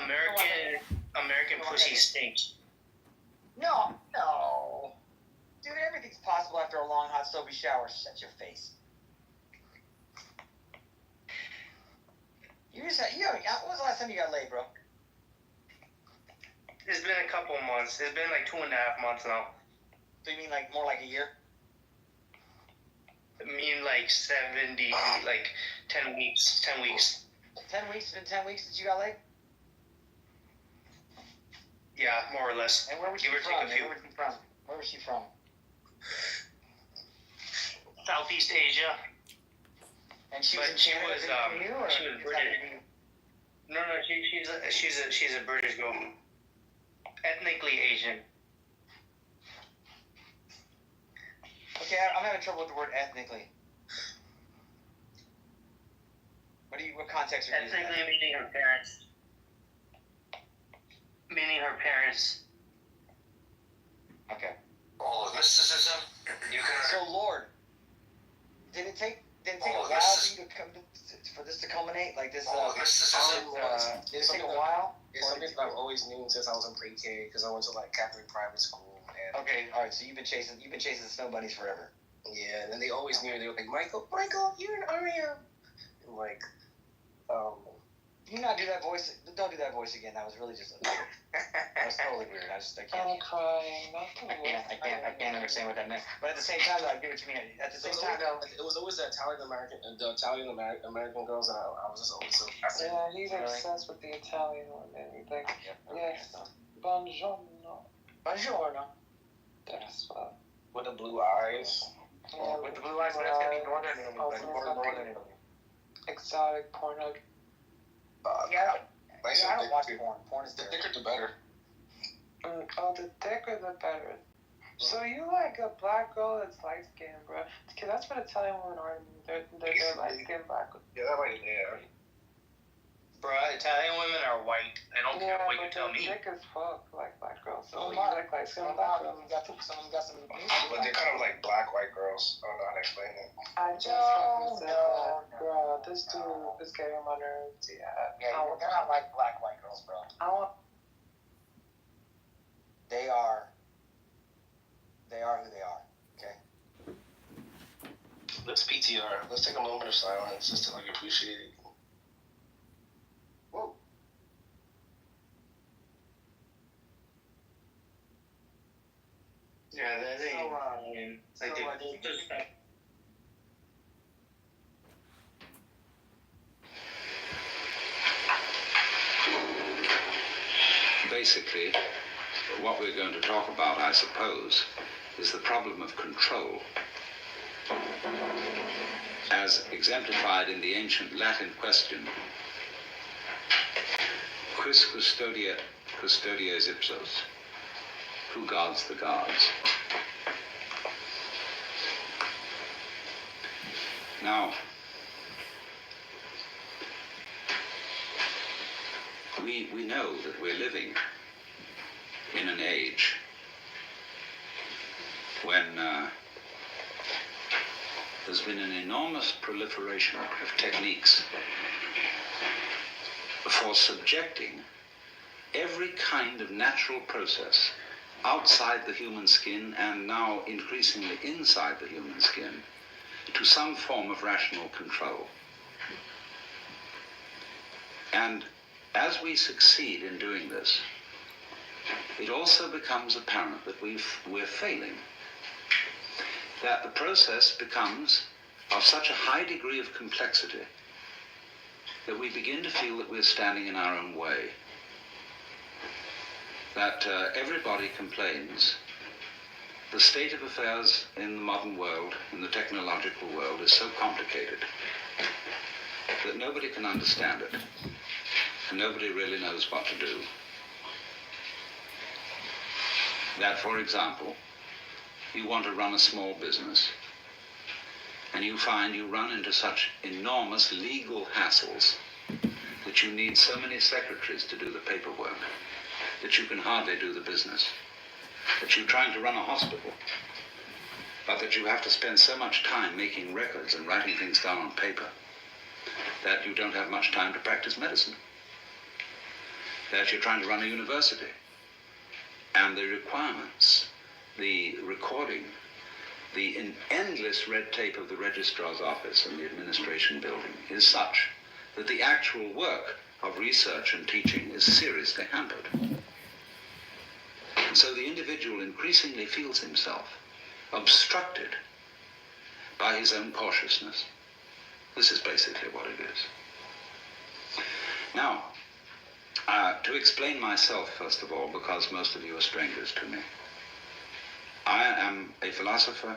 American pussy stinks. No. Dude, everything's possible after a long, hot, soapy shower. Shut your face. When was the last time you got laid, bro? It's been a couple months. It's been like 2.5 months now. So you mean like more like a year? I mean like 70, like 10 weeks. 10 weeks. 10 weeks? It's been 10 weeks since you got laid? Yeah, more or less. And where was she from? Where was she from? Southeast Asia. And she was British. No, she's a British girl. Ethnically Asian. Okay, I'm having trouble with the word ethnically. What context are you using? Ethnically meaning her parents. Meaning her parents. Okay. All of mysticism. So, Lord, did it take a while for this to culminate? Like this? Did it take a while? It's something I've always known since I was in pre-K because I went to like Catholic private school. And okay, all right. So you've been chasing the snow bunnies forever. Yeah, and then they always knew. They were like, Michael, you're an Aria. And like, Can you not do that voice? Don't do that voice again. That was really just. That was totally weird. I can't. I'm crying. I can't understand what that meant. But at the same time, I get what you mean. At the same time, though, it was always the Italian American girls, and I was just always so fascinated. Yeah, he's obsessed with the Italian women. He's like, yes, buongiorno. Buongiorno. That's what. With the blue eyes. Yeah, with the blue eyes, that's gonna be northern Italy. Exotic porno. I don't watch porn. Porn is the thicker the better. The thicker the better. So you like a black girl that's light skinned, bro? Because that's what Italian women are. They're light skinned black. Yeah, that might. Yeah. Bro, Italian women are white. I don't care what you tell me. Thick as fuck, like black girls. So you like light skinned black girls. Some got some. But they're kind of like black white girls. I don't know how to explain it. I just fucking said that, bro. This dude is getting on my nerves. Yeah, they're not like black white girls, bro. They are who they are. Okay. Let's PTR. Let's take a moment of silence just to like appreciate it. Whoa. Yeah, that ain't. Basically, what we're going to talk about, I suppose, is the problem of control, as exemplified in the ancient Latin question, quis custodies ipsos, who guards the guards? Now, we know that we're living in an age when there's been an enormous proliferation of techniques for subjecting every kind of natural process outside the human skin and now increasingly inside the human skin to some form of rational control. And as we succeed in doing this, it also becomes apparent that we're failing, that the process becomes of such a high degree of complexity that we begin to feel that we're standing in our own way, that everybody complains. The state of affairs in the modern world, in the technological world, is so complicated that nobody can understand it, and nobody really knows what to do. That, for example, you want to run a small business, and you find you run into such enormous legal hassles that you need so many secretaries to do the paperwork that you can hardly do the business, that you're trying to run a hospital, but that you have to spend so much time making records and writing things down on paper that you don't have much time to practice medicine. that you're trying to run a university. And the requirements, the recording, the endless red tape of the registrar's office and the administration building is such that the actual work of research and teaching is seriously hampered. And so the individual increasingly feels himself obstructed by his own cautiousness. This is basically what it is. Now, to explain myself, first of all, because most of you are strangers to me, I am a philosopher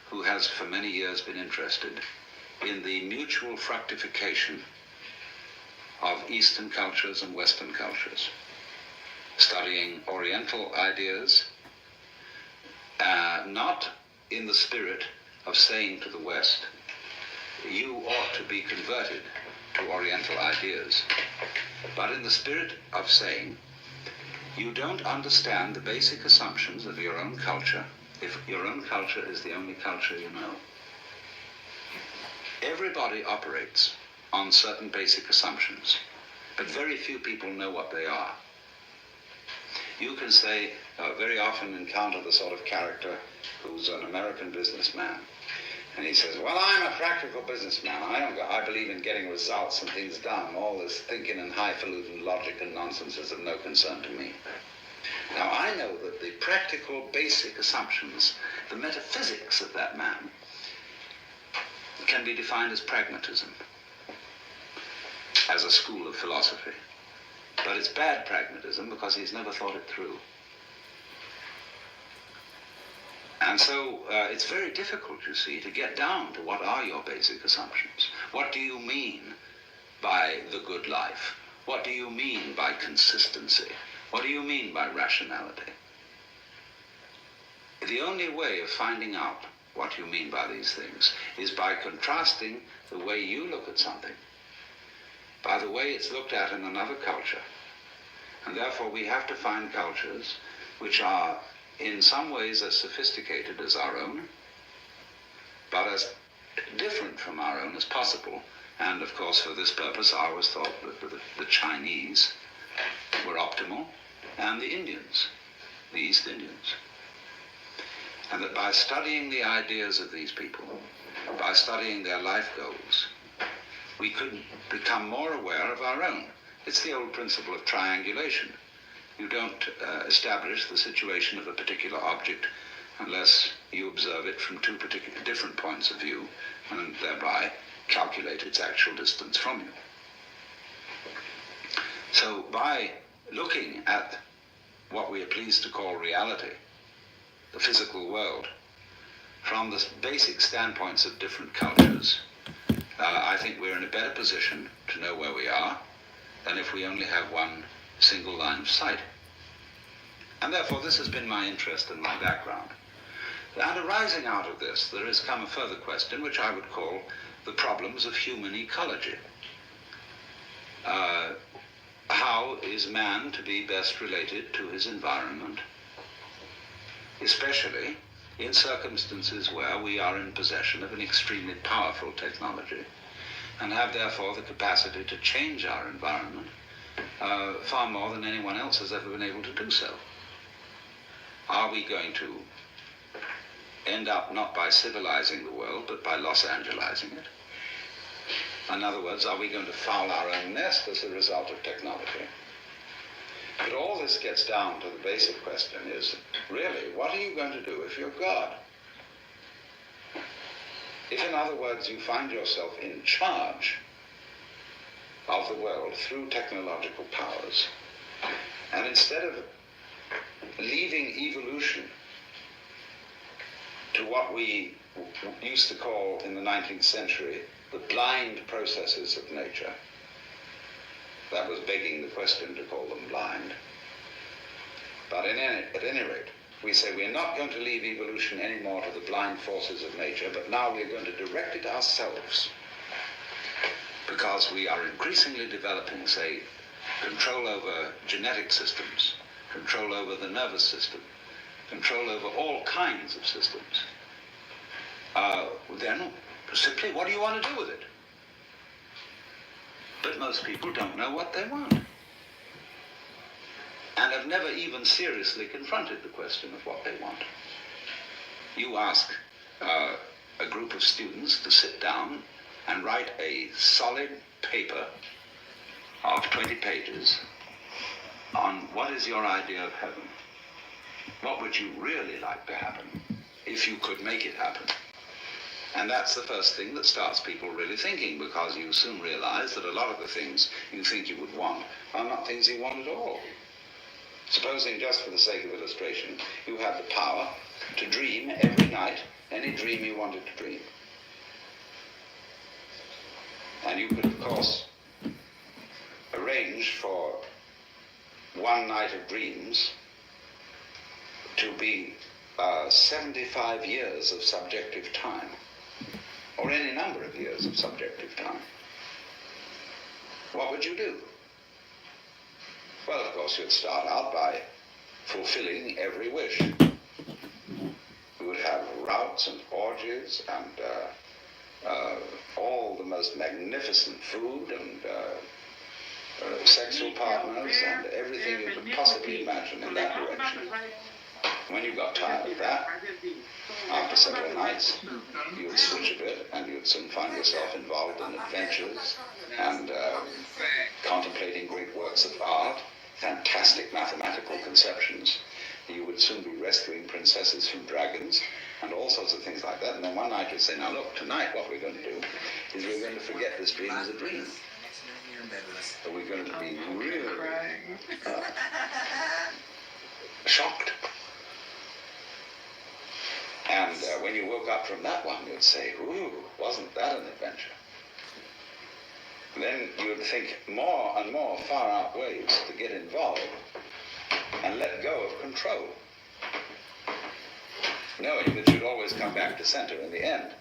who has for many years been interested in the mutual fructification of Eastern cultures and Western cultures, studying Oriental ideas, not in the spirit of saying to the West, you ought to be converted to Oriental ideas, but in the spirit of saying, you don't understand the basic assumptions of your own culture if your own culture is the only culture you know. Everybody operates on certain basic assumptions, but very few people know what they are. You can say, very often encounter the sort of character who's an American businessman, and he says, well, I'm a practical businessman. I believe in getting results and things done. All this thinking and highfalutin logic and nonsense is of no concern to me. Now, I know that the practical basic assumptions, the metaphysics of that man, can be defined as pragmatism, as a school of philosophy. But it's bad pragmatism because he's never thought it through. And so it's very difficult, you see, to get down to what are your basic assumptions. What do you mean by the good life? What do you mean by consistency? What do you mean by rationality? The only way of finding out what you mean by these things is by contrasting the way you look at something by the way it's looked at in another culture. And therefore we have to find cultures which are in some ways as sophisticated as our own, but as different from our own as possible. And of course, for this purpose, I always thought that the Chinese were optimal, and the Indians, the East Indians. And that by studying the ideas of these people, by studying their life goals, we could become more aware of our own. It's the old principle of triangulation. You don't establish the situation of a particular object unless you observe it from two particular different points of view and thereby calculate its actual distance from you. So by looking at what we are pleased to call reality, the physical world, from the basic standpoints of different cultures, I think we're in a better position to know where we are than if we only have one single line of sight. And therefore this has been my interest and my background. And arising out of this, there has come a further question which I would call the problems of human ecology. How is man to be best related to his environment, especially in circumstances where we are in possession of an extremely powerful technology and have therefore the capacity to change our environment far more than anyone else has ever been able to do so? Are we going to end up not by civilizing the world, but by Los Angelizing it? In other words, are we going to foul our own nest as a result of technology? But all this gets down to the basic question is, really, what are you going to do if you're God? If, in other words, you find yourself in charge of the world through technological powers, and instead of leaving evolution to what we used to call in the 19th century the blind processes of nature, that was begging the question to call them blind. But at any rate, we say we're not going to leave evolution anymore to the blind forces of nature, but now we're going to direct it ourselves, because we are increasingly developing, say, control over genetic systems, control over the nervous system, control over all kinds of systems. Then, simply, what do you want to do with it? But most people don't know what they want. have never even seriously confronted the question of what they want. You ask a group of students to sit down and write a solid paper of 20 pages on what is your idea of heaven. What would you really like to happen if you could make it happen? And that's the first thing that starts people really thinking, because you soon realize that a lot of the things you think you would want are not things you want at all. Supposing, just for the sake of illustration, you had the power to dream every night any dream you wanted to dream. And you could, of course, arrange for one night of dreams to be 75 years of subjective time, or any number of years of subjective time. What would you do? Well, of course, you'd start out by fulfilling every wish. You would have routs and orgies and all the most magnificent food and sexual partners and everything you could possibly imagine in that direction. When you got tired of that, after several nights, you would switch a bit and you'd soon find yourself involved in adventures and contemplating great works of art, fantastic mathematical conceptions. You would soon be rescuing princesses from dragons and all sorts of things like that. And then one night you'd say, now look, tonight what we're going to do is we're going to forget this dream as a dream. So we're going to be really shocked. And when you woke up from that one, you'd say, ooh, wasn't that an adventure? And then you'd think more and more far-out ways to get involved and let go of control, knowing that you'd always come back to center in the end.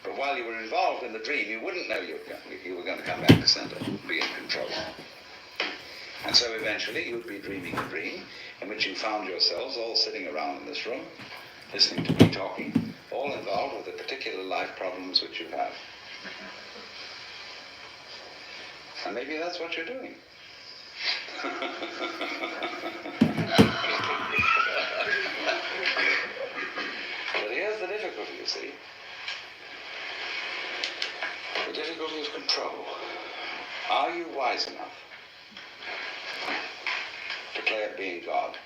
But while you were involved in the dream, you wouldn't know you were going to come back to center, be in control. And so eventually you'd be dreaming a dream in which you found yourselves all sitting around in this room, listening to me talking, all involved with the particular life problems which you have. And maybe that's what you're doing. But here's the difficulty, you see. The difficulty is control. Are you wise enough to play at being God?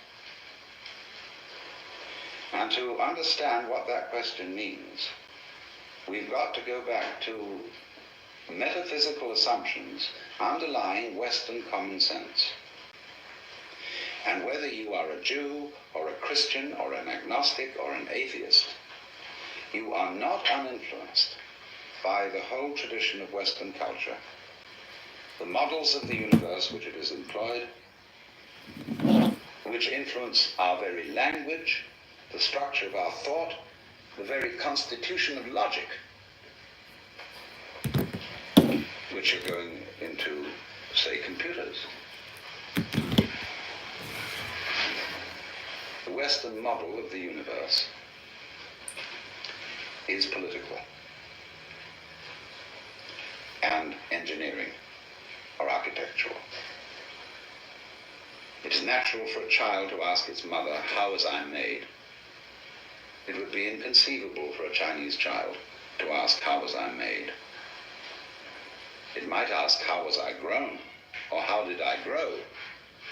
And to understand what that question means, we've got to go back to metaphysical assumptions underlying Western common sense. And whether you are a Jew or a Christian or an agnostic or an atheist, you are not uninfluenced by the whole tradition of Western culture. The models of the universe which it has employed, which influence our very language, the structure of our thought, the very constitution of logic, which are going into, say, computers. The Western model of the universe is political and engineering or architectural. It is natural for a child to ask its mother, how was I made? It would be inconceivable for a Chinese child to ask, how was I made? It might ask, how was I grown? Or how did I grow?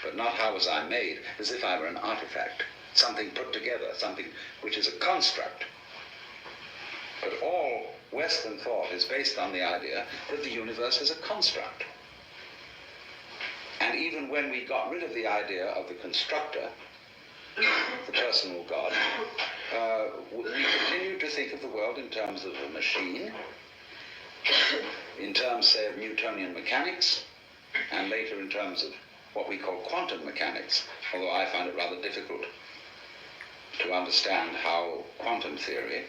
But not how was I made, as if I were an artifact, something put together, something which is a construct. But all Western thought is based on the idea that the universe is a construct. And even when we got rid of the idea of the constructor, the personal God, we continue to think of the world in terms of a machine, in terms, say, of Newtonian mechanics, and later in terms of what we call quantum mechanics, although I find it rather difficult to understand how quantum theory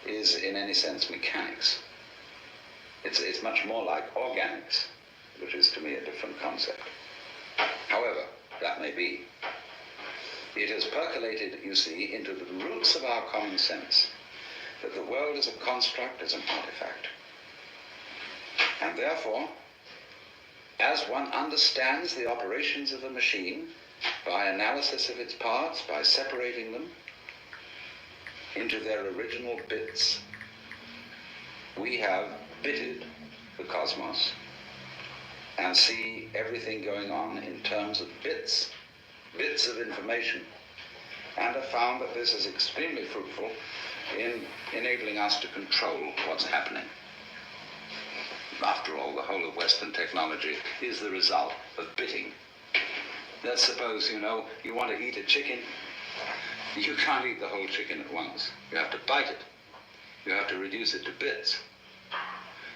is in any sense mechanics. It's much more like organics, which is to me a different concept. However, that may be. It has percolated, you see, into the roots of our common sense that the world is a construct, is an artifact. And therefore, as one understands the operations of a machine by analysis of its parts, by separating them into their original bits, we have bitted the cosmos and see everything going on in terms of bits of information, and have found that this is extremely fruitful in enabling us to control what's happening. After all, the whole of Western technology is the result of bitting. Let's suppose, you want to eat a chicken. You can't eat the whole chicken at once. You have to bite it. You have to reduce it to bits.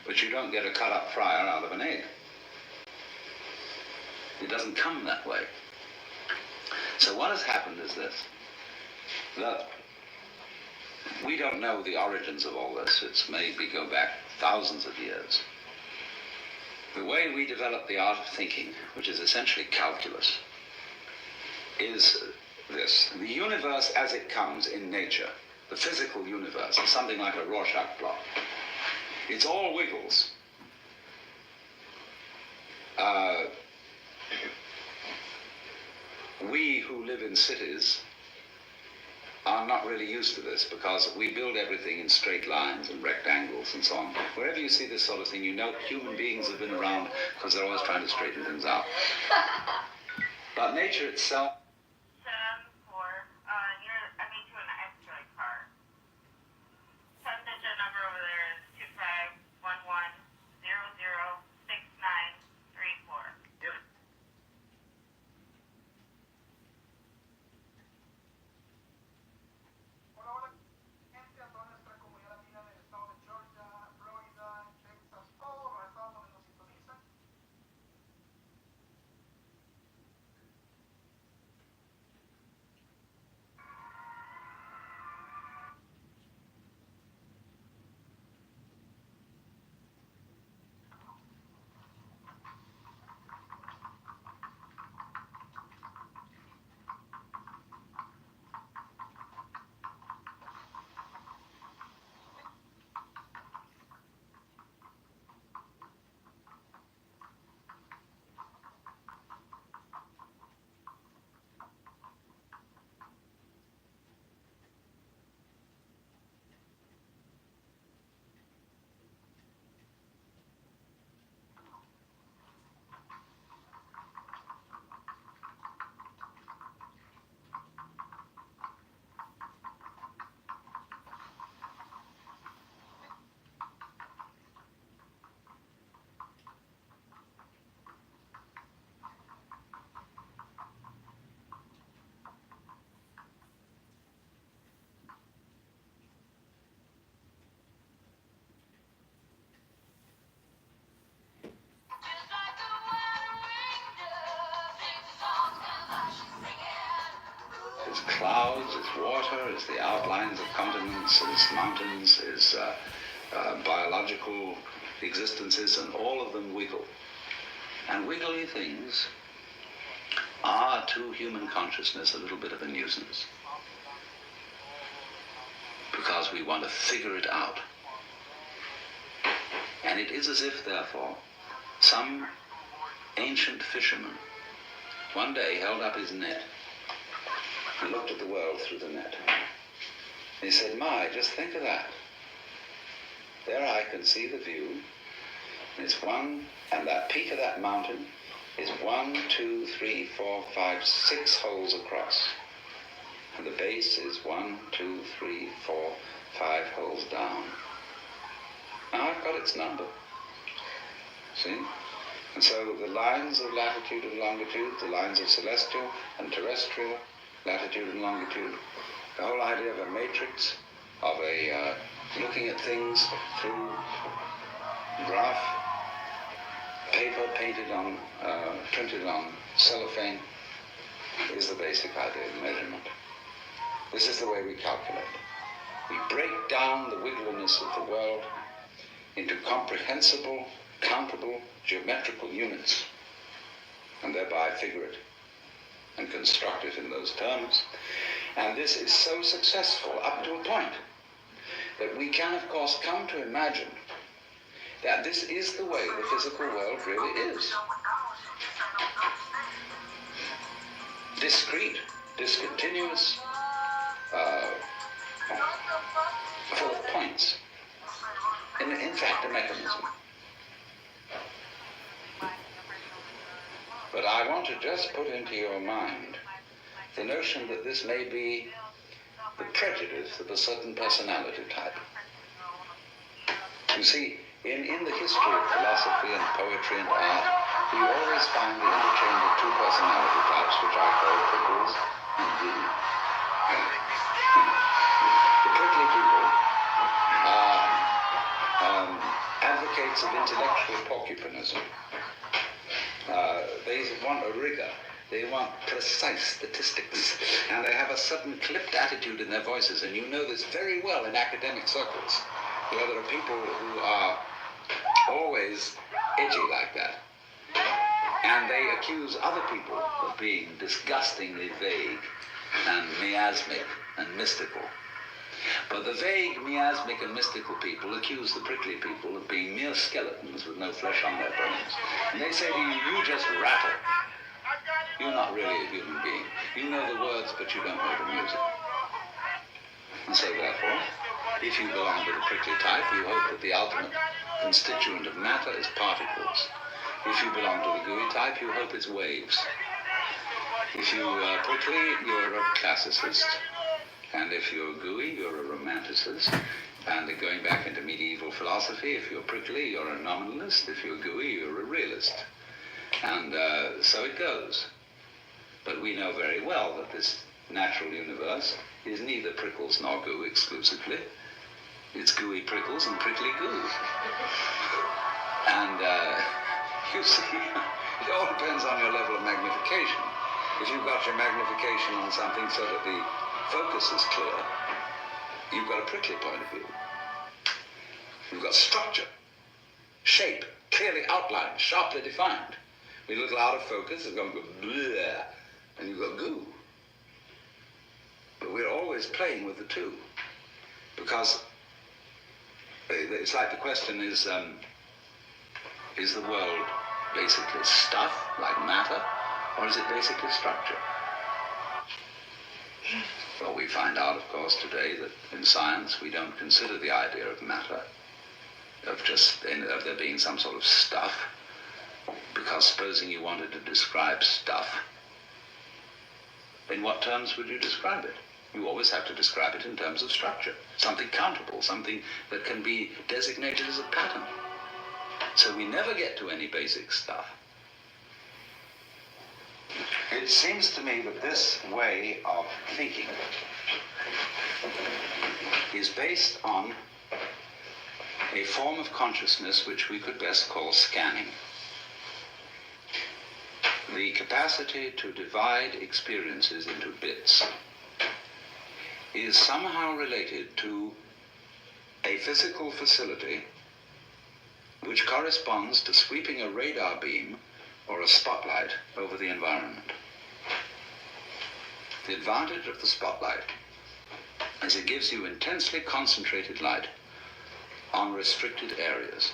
But you don't get a cut-up fryer out of an egg. It doesn't come that way. So what has happened is this, that we don't know the origins of all this. It's maybe go back thousands of years. The way we develop the art of thinking, which is essentially calculus, is this. The universe as it comes in nature, the physical universe, is something like a Rorschach plot. It's all wiggles. We who live in cities are not really used to this because we build everything in straight lines and rectangles and so on. Wherever you see this sort of thing, you know human beings have been around because they're always trying to straighten things out. But nature itself... It's clouds, it's water, it's the outlines of continents, it's mountains, it's biological existences, and all of them wiggle. And wiggly things are, to human consciousness, a little bit of a nuisance. Because we want to figure it out. And it is as if, therefore, some ancient fisherman one day held up his net and looked at the world through the net. And he said, "My, just think of that. There I can see the view. And it's and that peak of that mountain is 1, 2, 3, 4, 5, 6 holes across. And the base is 1, 2, 3, 4, 5 holes down. Now I've got its number. See? And so the lines of latitude and longitude, the lines of celestial and terrestrial, latitude and longitude, the whole idea of a matrix, of a looking at things through graph paper printed on cellophane, is the basic idea of measurement. This is the way we calculate. We break down the wiggliness of the world into comprehensible, countable, geometrical units, and thereby figure it and construct it in those terms. And this is so successful up to a point that we can, of course, come to imagine that this is the way the physical world really is. discrete, discontinuous, full of points. In fact, a mechanism. But I want to just put into your mind the notion that this may be the prejudice of a certain personality type. You see, in the history of philosophy and poetry and art, we always find the interchange of two personality types, which I call prickles and goo. The prickly people are advocates of intellectual porcupinism. They want a rigor. They want precise statistics, and they have a sudden clipped attitude in their voices, and you know this very well in academic circles. You know, there are people who are always edgy like that, and they accuse other people of being disgustingly vague and miasmic and mystical. But the vague, miasmic, and mystical people accuse the prickly people of being mere skeletons with no flesh on their bones. And they say to you, you just rattle. You're not really a human being. You know the words, but you don't know the music. And so therefore, if you belong to the prickly type, you hope that the ultimate constituent of matter is particles. If you belong to the gooey type, you hope it's waves. If you are prickly, you're a classicist. And if you're gooey, you're a romanticist. And going back into medieval philosophy, if you're prickly, you're a nominalist. If you're gooey, you're a realist. And so it goes. But we know very well that this natural universe is neither prickles nor goo exclusively. It's gooey prickles and prickly goo. And you see, it all depends on your level of magnification. If you've got your magnification on something so that the focus is clear, you've got a prickly point of view. You've got structure, shape, clearly outlined, sharply defined. A little out of focus, it's going to go bleh, and you've got goo. But we're always playing with the two, because it's like the question is the world basically stuff, like matter, or is it basically structure? Well, we find out, of course, today that in science we don't consider the idea of matter, of there being some sort of stuff, because supposing you wanted to describe stuff, in what terms would you describe it? You always have to describe it in terms of structure, something countable, something that can be designated as a pattern. So we never get to any basic stuff. It seems to me that this way of thinking is based on a form of consciousness which we could best call scanning. The capacity to divide experiences into bits is somehow related to a physical facility which corresponds to sweeping a radar beam or a spotlight over the environment. The advantage of the spotlight is it gives you intensely concentrated light on restricted areas.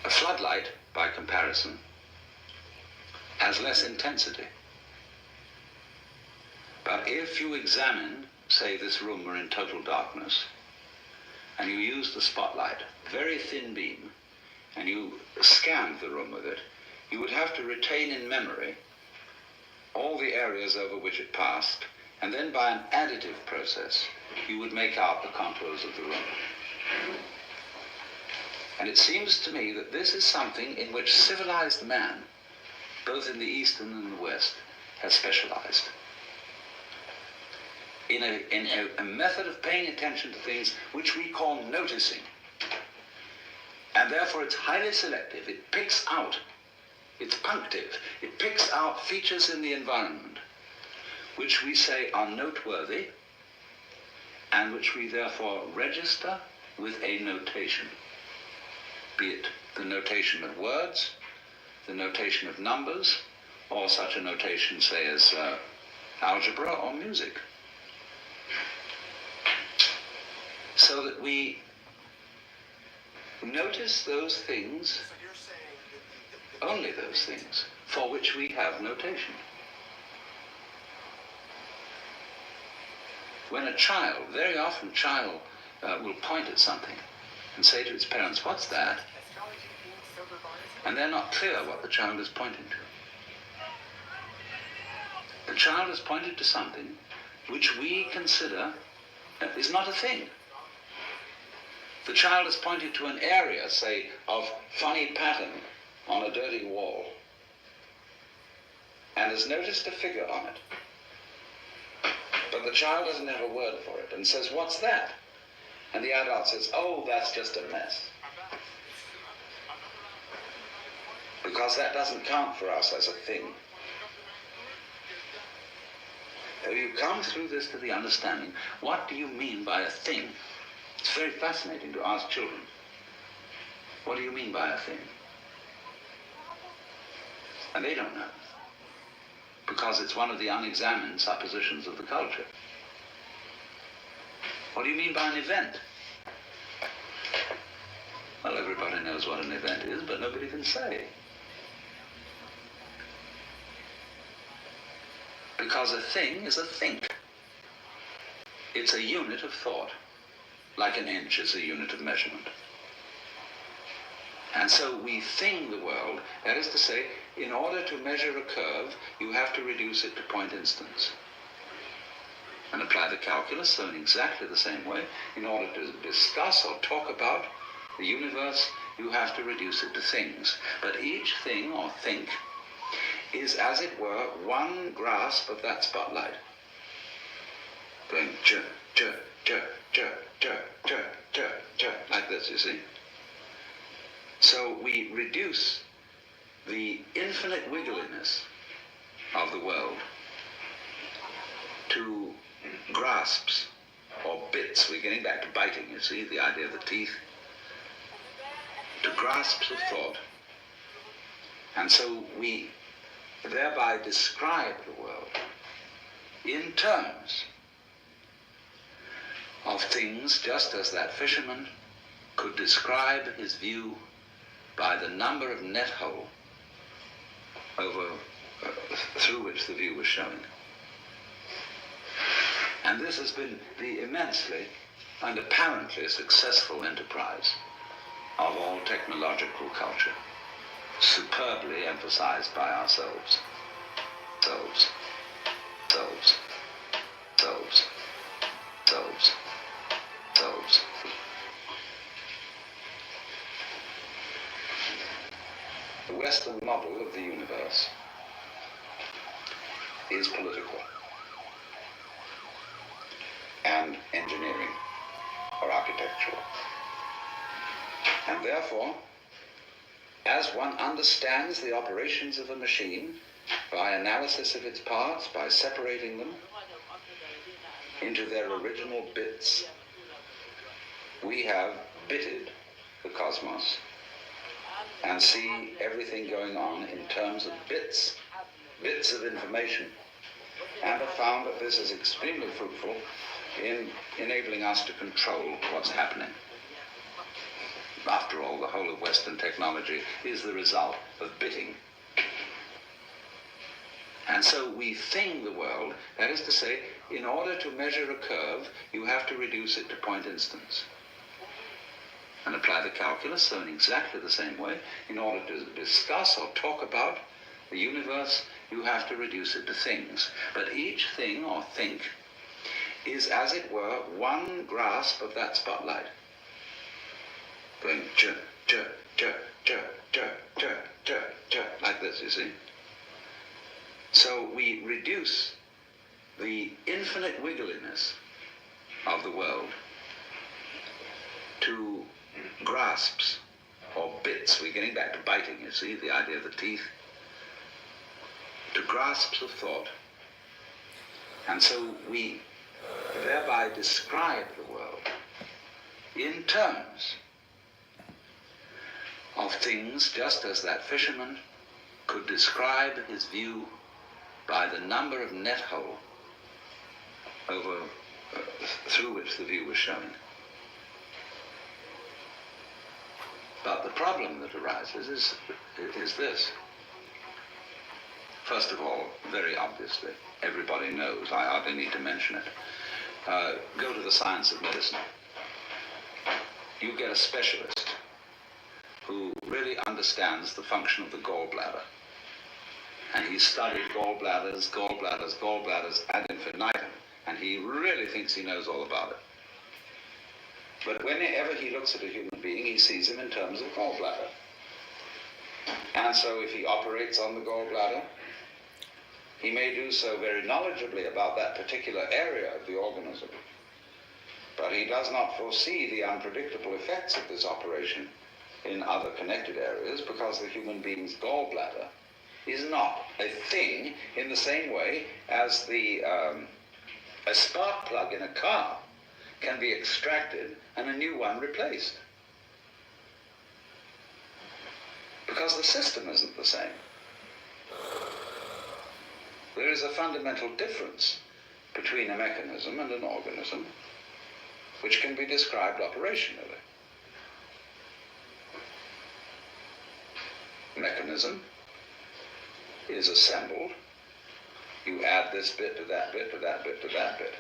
A floodlight, by comparison, has less intensity. But if you examine, say, this room were in total darkness, and you use the spotlight, very thin beam, and you scanned the room with it, you would have to retain in memory all the areas over which it passed, and then by an additive process, you would make out the contours of the room. And it seems to me that this is something in which civilized man, both in the East and in the West, has specialized. In a method of paying attention to things which we call noticing. And therefore it's highly selective. It picks out, it's punctive, it picks out features in the environment which we say are noteworthy and which we therefore register with a notation. Be it the notation of words, the notation of numbers, or such a notation, say, as algebra or music. So that we notice those things, only those things, for which we have notation. When a child, very often a child will point at something and say to its parents, "What's that?" And they're not clear what the child is pointing to. The child has pointed to something which we consider is not a thing. The child has pointed to an area, say, of funny pattern on a dirty wall, and has noticed a figure on it. But the child doesn't have a word for it and says, "What's that?" And the adult says, "Oh, that's just a mess." Because that doesn't count for us as a thing. So you come through this to the understanding, what do you mean by a thing? It's very fascinating to ask children, what do you mean by a thing? And they don't know, because it's one of the unexamined suppositions of the culture. What do you mean by an event? Well, everybody knows what an event is, but nobody can say. Because a thing is a think. It's a unit of thought, like an inch is a unit of measurement. And so we thing the world, that is to say, in order to measure a curve, you have to reduce it to point instants. And apply the calculus, so in exactly the same way, in order to discuss or talk about the universe, you have to reduce it to things. But each thing or think is, as it were, one grasp of that spotlight. Going chur, chur, chur, chur, chur, chur, chur, chur, like this, you see. So we reduce the infinite wiggliness of the world to grasps or bits. We're getting back to biting, you see, the idea of the teeth. To grasps of thought. And so we thereby describe the world in terms of things, just as that fisherman could describe his view by the number of net hole through which the view was showing. And this has been the immensely and apparently successful enterprise of all technological culture, superbly emphasized by ourselves. Selves. The Western model of the universe is political and engineering or architectural. And therefore, as one understands the operations of a machine by analysis of its parts, by separating them into their original bits, we have bitted the cosmos and see everything going on in terms of bits of information, and have found that this is extremely fruitful in enabling us to control what's happening. After all, the whole of Western technology is the result of bitting. And so we thing the world, that is to say, in order to measure a curve, you have to reduce it to point instants. And apply the calculus, so in exactly the same way, in order to discuss or talk about the universe, you have to reduce it to things. But each thing or think is, as it were, one grasp of that spotlight. Going chur, chur, chur, chur, chur, chur, chur, chur, like this, you see. So we reduce the infinite wiggliness of the world to grasps or bits. We're getting back to biting, you see, the idea of the teeth. To grasps of thought. And so we thereby describe the world in terms of things, just as that fisherman could describe his view by the number of net hole through which the view was showing. But the problem that arises is this. First of all, very obviously, everybody knows, I hardly need to mention it. Go to the science of medicine. You get a specialist who really understands the function of the gallbladder. And he's studied gallbladders ad infinitum, and he really thinks he knows all about it. But whenever he looks at a human being, he sees him in terms of gallbladder. And so if he operates on the gallbladder, he may do so very knowledgeably about that particular area of the organism. But he does not foresee the unpredictable effects of this operation in other connected areas, because the human being's gallbladder is not a thing in the same way as a spark plug in a car can be extracted and a new one replaced. Because the system isn't the same. There is a fundamental difference between a mechanism and an organism, which can be described operationally. Mechanism is assembled. You add this bit to that bit to that bit to that bit.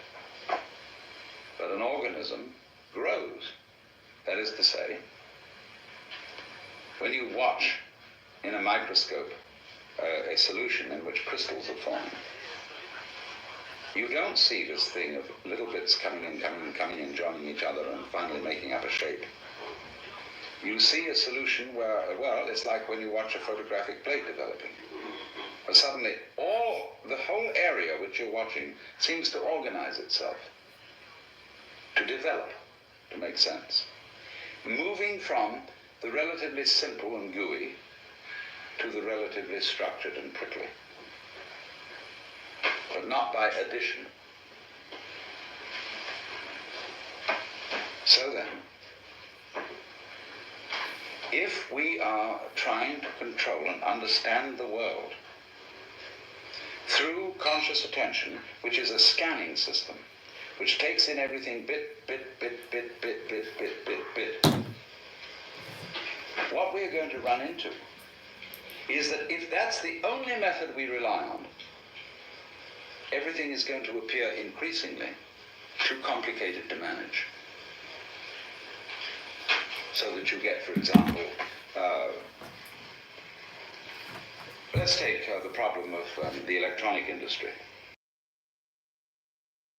But an organism grows. That is to say, when you watch in a microscope a solution in which crystals are forming, you don't see this thing of little bits coming in, joining each other and finally making up a shape. You see a solution where, well, it's like when you watch a photographic plate developing. But suddenly, the whole area which you're watching seems to organize itself, to develop, to make sense. Moving from the relatively simple and gooey to the relatively structured and prickly. But not by addition. So then, if we are trying to control and understand the world through conscious attention, which is a scanning system, which takes in everything bit, what we're going to run into is that if that's the only method we rely on, everything is going to appear increasingly too complicated to manage. So that you get, for example, let's take the problem of the electronic industry.